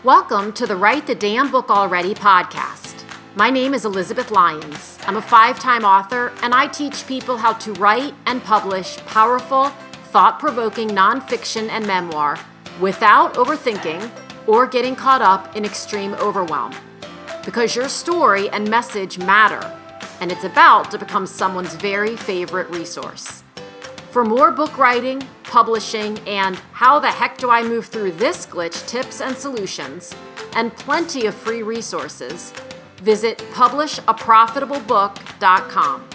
Welcome to the Write the Damn Book Already podcast. My name is Elizabeth Lyons. I'm a 5-time author, and I teach people how to write and publish powerful, thought-provoking nonfiction and memoir without overthinking or getting caught up in extreme overwhelm. Because your story and message matter, and it's about to become someone's very favorite resource. For more book writing, publishing, and how the heck do I move through this glitch tips and solutions, and plenty of free resources, visit publishaprofitablebook.com.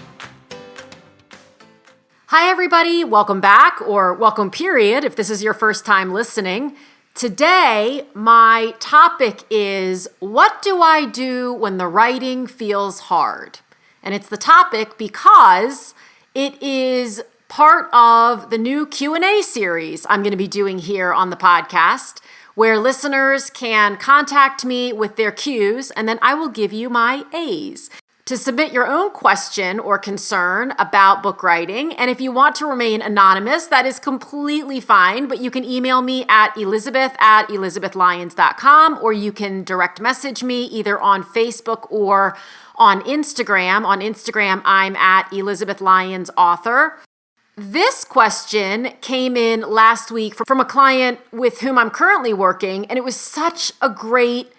Hi everybody, welcome back, or welcome period if this is your first time listening. Today, my topic is, what do I do when the writing feels hard? And it's the topic because it is part of the new Q&A series I'm going to be doing here on the podcast, where listeners can contact me with their Qs, and then I will give you my As. To submit your own question or concern about book writing, and if you want to remain anonymous, that is completely fine, but you can email me at elizabeth@elizabethlyons.com, or you can direct message me either on Facebook or on Instagram. On Instagram, I'm at Elizabeth Lyons Author. This question came in last week from a client with whom I'm currently working, and it was such a great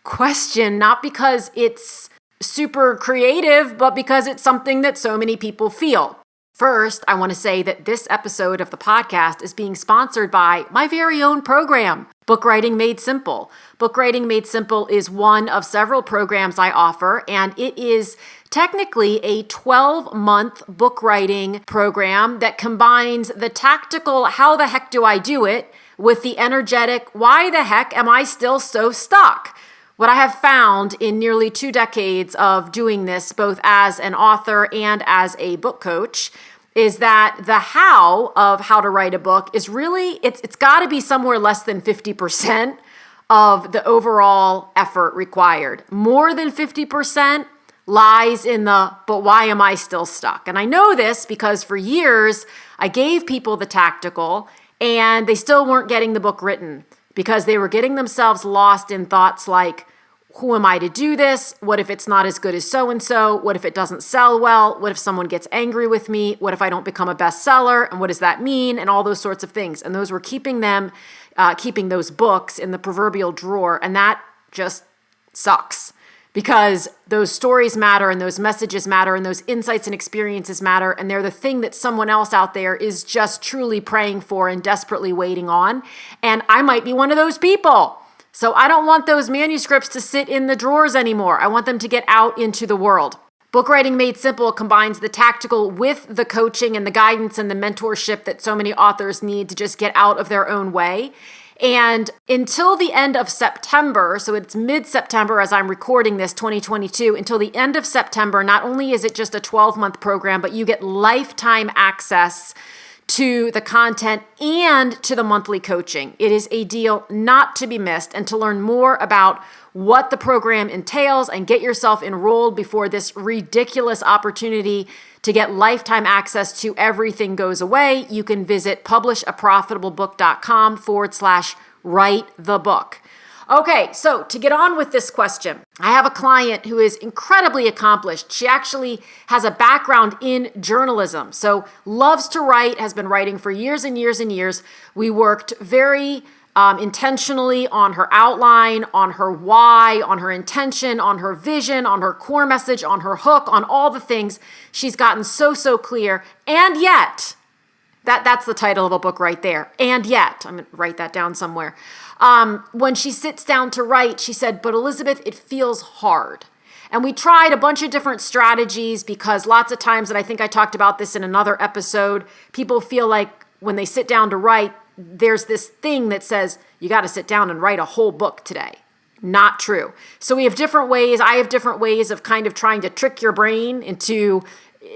question, not because it's super creative, but because it's something that so many people feel. First, I want to say that this episode of the podcast is being sponsored by my very own program, Book Writing Made Simple. Book Writing Made Simple is one of several programs I offer, and it is technically a 12-month book writing program that combines the tactical, how the heck do I do it, with the energetic, why the heck am I still so stuck? What I have found in nearly 2 decades of doing this, both as an author and as a book coach, is that the how of how to write a book is really, it's got to be somewhere less than 50% of the overall effort required. More than 50% lies in the, but why am I still stuck? And I know this because for years, I gave people the tactical and they still weren't getting the book written because they were getting themselves lost in thoughts like, who am I to do this? What if it's not as good as so-and-so? What if it doesn't sell well? What if someone gets angry with me? What if I don't become a bestseller? And what does that mean? And all those sorts of things. And those were keeping those books in the proverbial drawer. And that just sucks. Because those stories matter and those messages matter and those insights and experiences matter. And they're the thing that someone else out there is just truly praying for and desperately waiting on. And I might be one of those people. So I don't want those manuscripts to sit in the drawers anymore. I want them to get out into the world. Book Writing Made Simple combines the tactical with the coaching and the guidance and the mentorship that so many authors need to just get out of their own way. And until the end of September, so it's mid-September as I'm recording this, 2022, until the end of September, not only is it just a 12-month program, but you get lifetime access to the content and to the monthly coaching. It is a deal not to be missed. And to learn more about what the program entails and get yourself enrolled before this ridiculous opportunity to get lifetime access to everything goes away, you can visit publishaprofitablebook.com/write the book. Okay, so to get on with this question, I have a client who is incredibly accomplished. She actually has a background in journalism, so loves to write, has been writing for years and years and years. We worked very intentionally on her outline, on her why, on her intention, on her vision, on her core message, on her hook, on all the things. She's gotten so clear, and yet, that's the title of a book right there. And yet, I'm going to write that down somewhere. When she sits down to write, she said, but Elizabeth, it feels hard. And we tried a bunch of different strategies because lots of times, and I think I talked about this in another episode, people feel like when they sit down to write, there's this thing that says, you got to sit down and write a whole book today. Not true. So we have different ways. I have different ways of kind of trying to trick your brain into,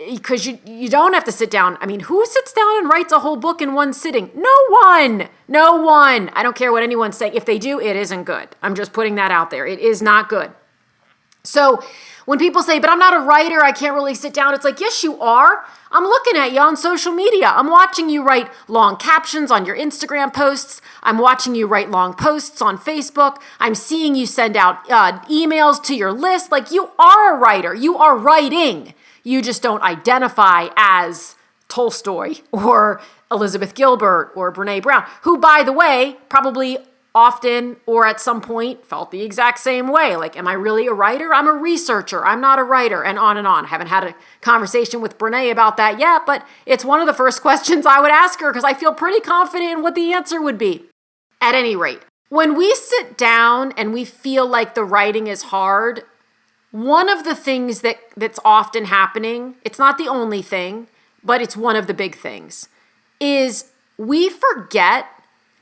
because you don't have to sit down. I mean, who sits down and writes a whole book in one sitting? No one. I don't care what anyone's saying. If they do, it isn't good. I'm just putting that out there. It is not good. So When people say, but I'm not a writer, I can't really sit down. It's like, yes, you are. I'm looking at you on social media. I'm watching you write long captions on your Instagram posts. I'm watching you write long posts on Facebook. I'm seeing you send out emails to your list. Like, you are a writer. You are writing. You just don't identify as Tolstoy or Elizabeth Gilbert or Brene Brown, who, by the way, probably often or at some point felt the exact same way. Like, am I really a writer? I'm a researcher. I'm not a writer, and on and on. I haven't had a conversation with Brene about that yet, but it's one of the first questions I would ask her because I feel pretty confident in what the answer would be. At any rate, when we sit down and we feel like the writing is hard, one of the things that's often happening, it's not the only thing, but it's one of the big things, is we forget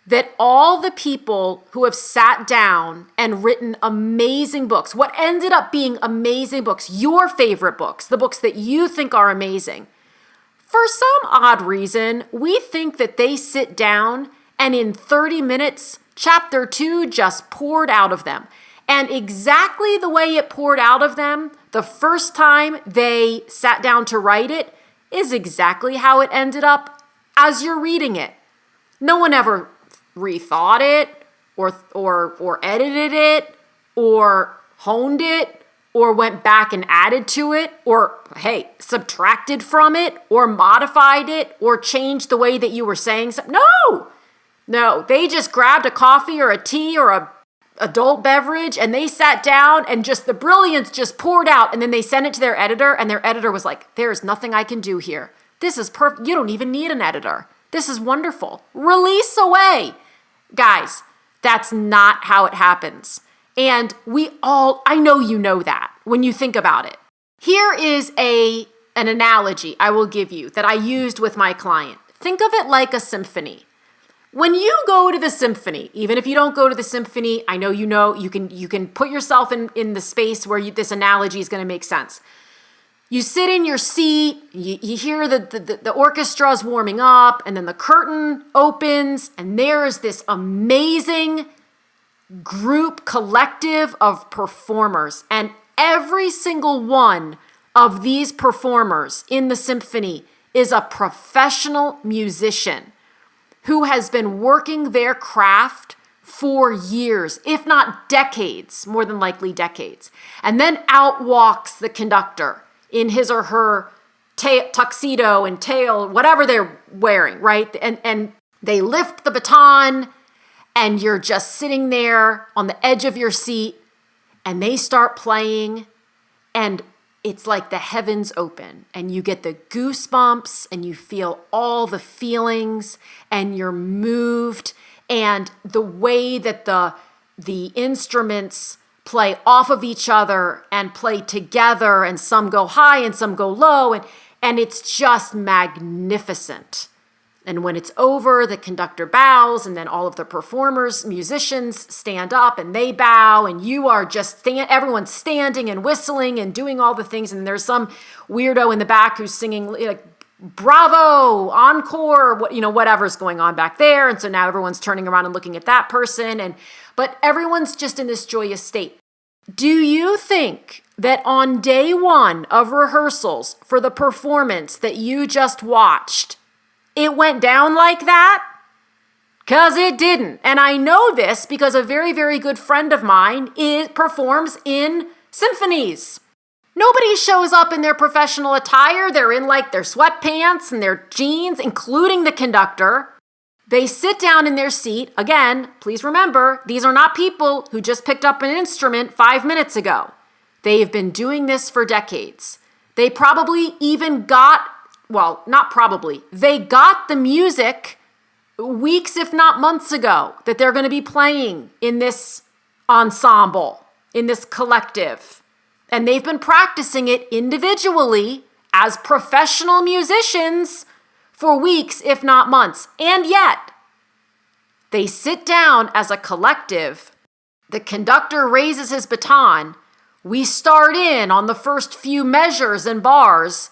that all the people who have sat down and written amazing books, what ended up being amazing books, your favorite books, the books that you think are amazing, for some odd reason, we think that they sit down and in 30 minutes, chapter 2 just poured out of them. And exactly the way it poured out of them the first time they sat down to write it is exactly how it ended up as you're reading it. No one ever rethought it or edited it or honed it or went back and added to it or, hey, subtracted from it or modified it or changed the way that you were saying something. No, they just grabbed a coffee or a tea or a adult beverage and they sat down and just the brilliance just poured out, and then they sent it to their editor and their editor was like, there's nothing I can do here. This is perfect. You don't even need an editor. This is wonderful. Release away. Guys, that's not how it happens. And I know you know that when you think about it. Here is an analogy I will give you that I used with my client. Think of it like a symphony. When you go to the symphony, even if you don't go to the symphony, I know you can put yourself in the space where this analogy is going to make sense. You sit in your seat, you hear the orchestra's warming up, and then the curtain opens, and there's this amazing group collective of performers. And every single one of these performers in the symphony is a professional musician who has been working their craft for years, if not decades, more than likely decades. And then out walks the conductor in his or her tuxedo and tail, whatever they're wearing, right? And they lift the baton, and you're just sitting there on the edge of your seat, and they start playing, and it's like the heavens open, and you get the goosebumps, and you feel all the feelings, and you're moved, and the way that the instruments play off of each other and play together, and some go high and some go low, and it's just magnificent. And when it's over, the conductor bows, and then all of the performers, musicians stand up and they bow, and you are just everyone's standing and whistling and doing all the things, and there's some weirdo in the back who's singing like bravo, encore, whatever's going on back there. And so now everyone's turning around and looking at that person, but everyone's just in this joyous state. Do you think that on day one of rehearsals for the performance that you just watched, it went down like that? Because it didn't. And I know this because a very, very good friend of mine performs in symphonies. Nobody shows up in their professional attire. They're in like their sweatpants and their jeans, including the conductor. They sit down in their seat. Again, please remember, these are not people who just picked up an instrument 5 minutes ago. They've been doing this for decades. They probably even they got the music weeks, if not months ago, that they're going to be playing in this ensemble, in this collective. And they've been practicing it individually as professional musicians for weeks, if not months. And yet, they sit down as a collective. The conductor raises his baton. We start in on the first few measures and bars.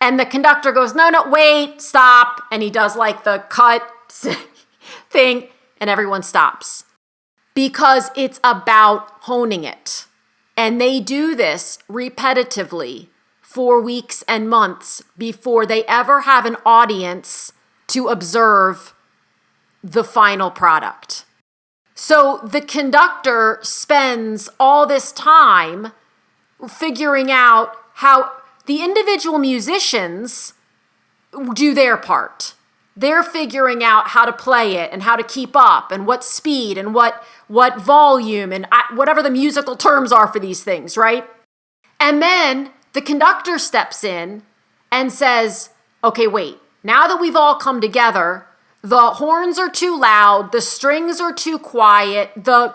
And the conductor goes, no, wait, stop. And he does like the cut thing, and everyone stops. Because it's about honing it. And they do this repetitively for weeks and months before they ever have an audience to observe the final product. So the conductor spends all this time figuring out how the individual musicians do their part. They're figuring out how to play it and how to keep up and what speed and what volume and whatever the musical terms are for these things, right? And then the conductor steps in and says, okay, wait, now that we've all come together, the horns are too loud, the strings are too quiet, the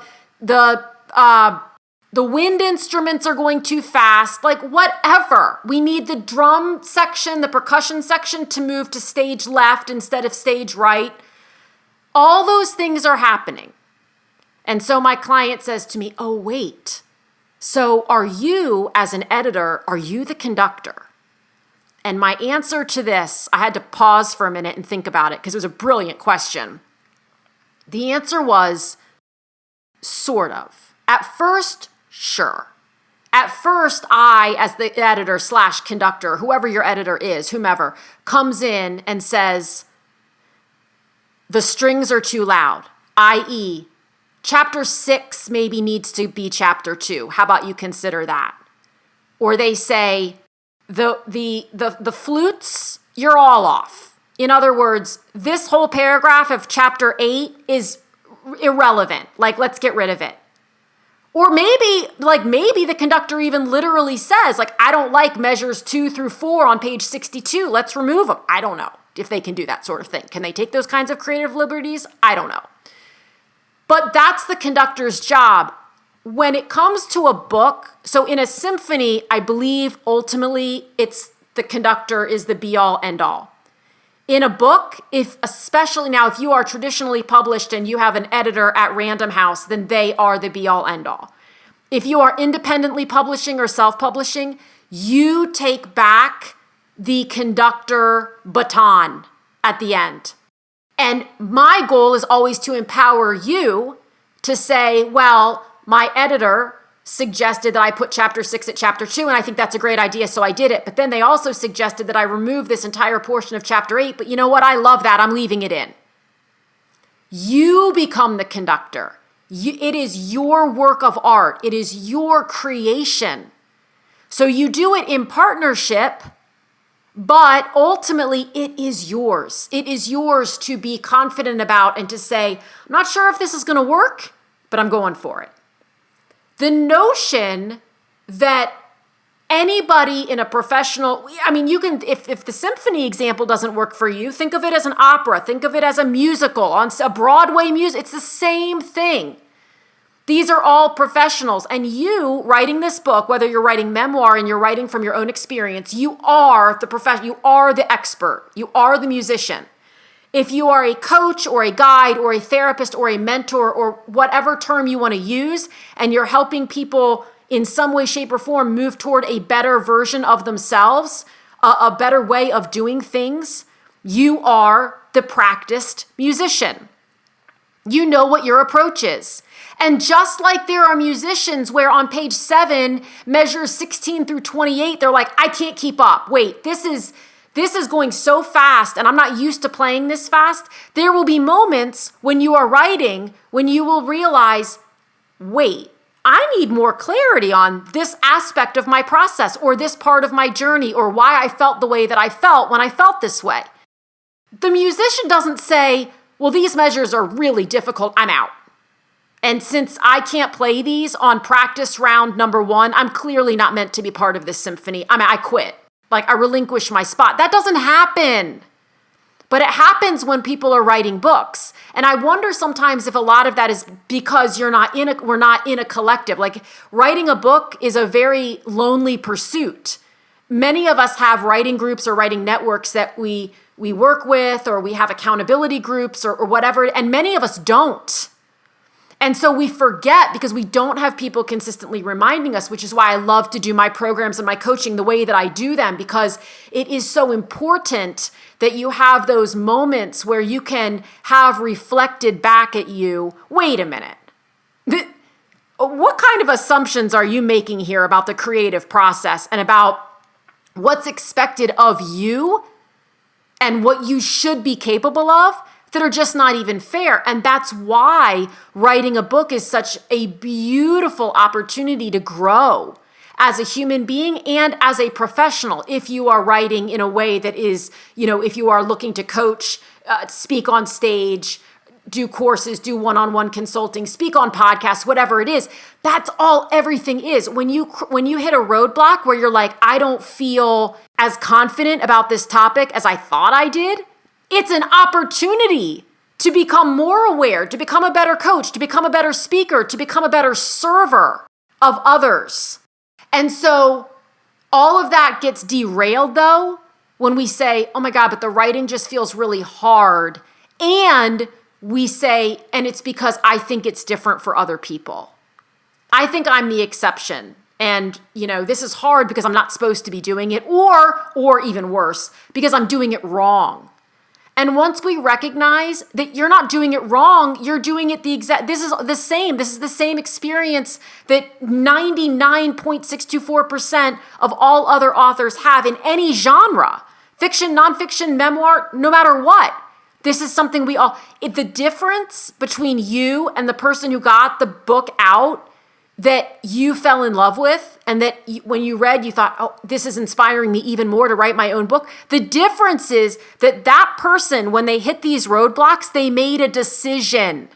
wind instruments are going too fast, like whatever. We need the drum section, the percussion section to move to stage left instead of stage right. All those things are happening. And so my client says to me, oh, wait, so are you, as an editor, are you the conductor? And my answer to this, I had to pause for a minute and think about it because it was a brilliant question. The answer was sort of. At first, sure. At first, I, as the editor / conductor, whoever your editor is, whomever, comes in and says, the strings are too loud, i.e., chapter 6 maybe needs to be chapter 2. How about you consider that? Or they say, the flutes, you're all off. In other words, this whole paragraph of chapter 8 is irrelevant. Like, let's get rid of it. Or maybe the conductor even literally says, like, I don't like measures 2 through 4 on page 62. Let's remove them. I don't know if they can do that sort of thing. Can they take those kinds of creative liberties? I don't know. But that's the conductor's job. When it comes to a book, so in a symphony, I believe ultimately it's the conductor is the be-all, end-all. In a book, especially now, if you are traditionally published and you have an editor at Random House, then they are the be-all, end-all. If you are independently publishing or self-publishing, you take back the conductor baton at the end. And my goal is always to empower you to say, well, my editor suggested that I put chapter 6 at chapter 2, and I think that's a great idea, so I did it. But then they also suggested that I remove this entire portion of chapter 8, but you know what? I love that. I'm leaving it in. You become the conductor. It is your work of art. It is your creation. So you do it in partnership, but ultimately it is yours. It is yours to be confident about and to say, I'm not sure if this is going to work, but I'm going for it. The notion that anybody in a professional, I mean, you can, if the symphony example doesn't work for you, think of it as an opera, think of it as a musical, on a Broadway music, it's the same thing. These are all professionals, and you writing this book, whether you're writing memoir and you're writing from your own experience, you are the professional, you are the expert, you are the musician. If you are a coach or a guide or a therapist or a mentor or whatever term you want to use, and you're helping people in some way, shape, or form move toward a better version of themselves, a better way of doing things, you are the practiced musician. You know what your approach is. And just like there are musicians where on page 7, measures 16 through 28, they're like, I can't keep up. Wait, this is going so fast and I'm not used to playing this fast. There will be moments when you are writing when you will realize, wait, I need more clarity on this aspect of my process or this part of my journey or why I felt the way that I felt when I felt this way. The musician doesn't say, well, these measures are really difficult, I'm out. And since I can't play these on practice round number 1, I'm clearly not meant to be part of this symphony. I quit. Like, I relinquish my spot. That doesn't happen. But it happens when people are writing books. And I wonder sometimes if a lot of that is because we're not in a collective. Like, writing a book is a very lonely pursuit. Many of us have writing groups or writing networks that we work with, or we have accountability groups or whatever, and many of us don't. And so we forget because we don't have people consistently reminding us, which is why I love to do my programs and my coaching the way that I do them, because it is so important that you have those moments where you can have reflected back at you, wait a minute. what kind of assumptions are you making here about the creative process and about what's expected of you and what you should be capable of that are just not even fair? And that's why writing a book is such a beautiful opportunity to grow as a human being and as a professional. If you are writing in a way that is, if you are looking to coach, speak on stage, do courses, do one-on-one consulting, speak on podcasts, whatever it is, that's all everything is. When you hit a roadblock where you're like, I don't feel as confident about this topic as I thought I did, it's an opportunity to become more aware, to become a better coach, to become a better speaker, to become a better server of others. And so all of that gets derailed though when we say, oh my God, but the writing just feels really hard. And we say, and it's because I think it's different for other people. I think I'm the exception. And, this is hard because I'm not supposed to be doing it, or even worse, because I'm doing it wrong. And once we recognize that you're not doing it wrong, you're doing it this is the same experience that 99.624% of all other authors have in any genre, fiction, nonfiction, memoir, no matter what. This is something the difference between you and the person who got the book out that you fell in love with and that when you read, you thought, oh, this is inspiring me even more to write my own book. The difference is that person, when they hit these roadblocks, they made a decision.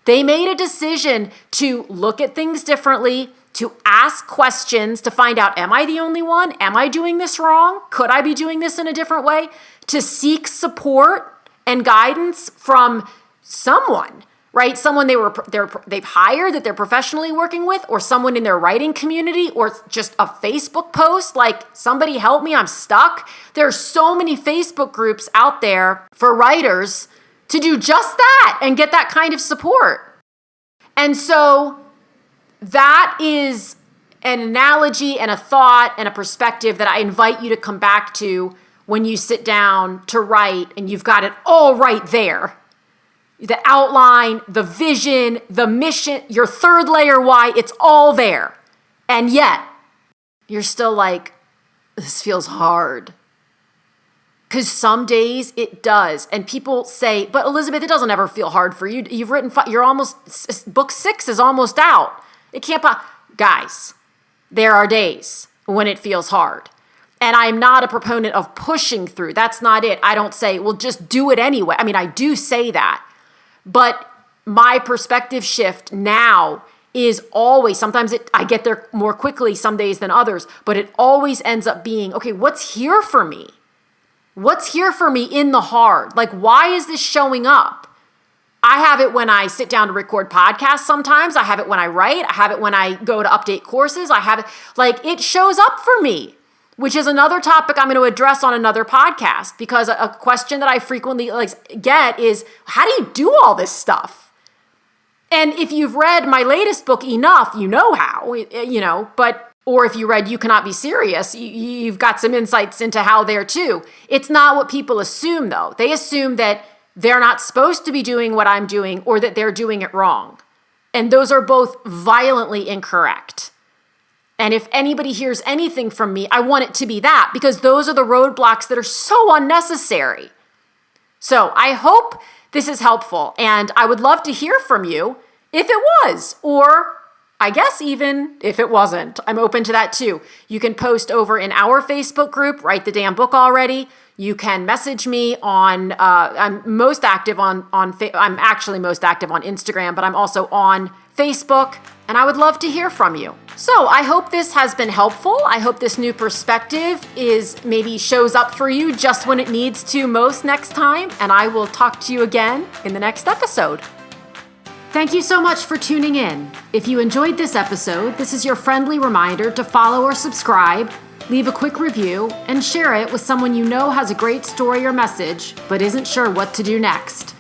They made a decision to look at things differently, to ask questions, to find out, am I the only one? Am I doing this wrong? Could I be doing this in a different way? To seek support and guidance from someone, right? Someone they've hired that they're professionally working with, or someone in their writing community, or just a Facebook post like, somebody help me, I'm stuck. There are so many Facebook groups out there for writers to do just that and get that kind of support. And so that is an analogy and a thought and a perspective that I invite you to come back to when you sit down to write and you've got it all right there. The outline, the vision, the mission, your third layer why, it's all there. And yet, you're still like, this feels hard. Because some days it does. And people say, but Elizabeth, it doesn't ever feel hard for you. You've written, book 6 is almost out. It can't, guys, there are days when it feels hard. And I'm not a proponent of pushing through. That's not it. I don't say, well, just do it anyway. I mean, I do say that. But my perspective shift now is always, sometimes I get there more quickly some days than others, but it always ends up being, okay, what's here for me? What's here for me in the hard? Like, why is this showing up? I have it when I sit down to record podcasts sometimes. I have it when I write. I have it when I go to update courses. I have it, like, it shows up for me, which is another topic I'm going to address on another podcast, because a question that I frequently get is, how do you do all this stuff? And if you've read my latest book enough, you know how, or if you read You Cannot Be Serious, you've got some insights into how there too. It's not what people assume though. They assume that they're not supposed to be doing what I'm doing, or that they're doing it wrong. And those are both violently incorrect. And if anybody hears anything from me, I want it to be that, because those are the roadblocks that are so unnecessary. So I hope this is helpful, and I would love to hear from you if it was, or I guess even if it wasn't. I'm open to that too. You can post over in our Facebook group, Write the Damn Book Already. You can message me on, I'm most active I'm actually most active on Instagram, but I'm also on Facebook, and I would love to hear from you. So I hope this has been helpful. I hope this new perspective maybe shows up for you just when it needs to most next time, and I will talk to you again in the next episode. Thank you so much for tuning in. If you enjoyed this episode, this is your friendly reminder to follow or subscribe, leave a quick review, and share it with someone you know has a great story or message, but isn't sure what to do next.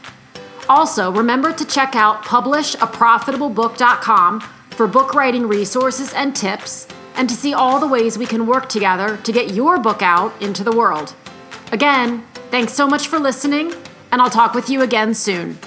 Also, remember to check out publishaprofitablebook.com for book writing resources and tips, and to see all the ways we can work together to get your book out into the world. Again, thanks so much for listening, and I'll talk with you again soon.